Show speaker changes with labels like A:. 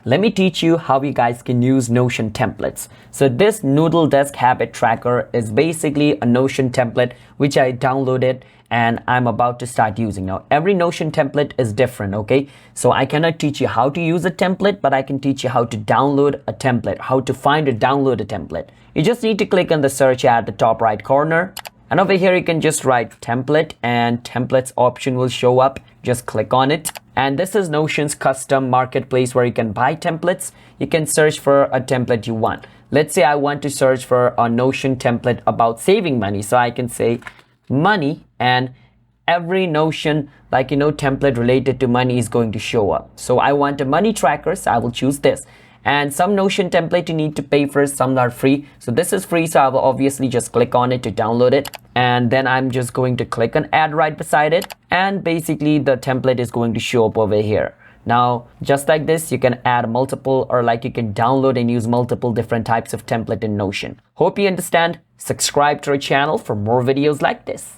A: let me teach you how you guys can use Notion templates. So this Noodle Desk Habit Tracker is basically a Notion template which I downloaded and I'm about to start using. Now every Notion template is different, okay? So I cannot teach you how to use a template, but I can teach you how to download a template, how to find or download a template. You just need to click on the search at the top right corner. And over here, you can just write template and templates option will show up. Just click on it. And this is Notion's custom marketplace where you can buy templates. You can search for a template you want. Let's say I want to search for a Notion template about saving money. So I can say money and every Notion template related to money is going to show up. So I want a money tracker, so I will choose this. And some Notion template you need to pay for, some are free. So this is free, so I will obviously just click on it to download it. And then I'm just going to click on add right beside it. And basically the template is going to show up over here. Now, just like this, you can add multiple or you can download and use multiple different types of template in Notion. Hope you understand. Subscribe to our channel for more videos like this.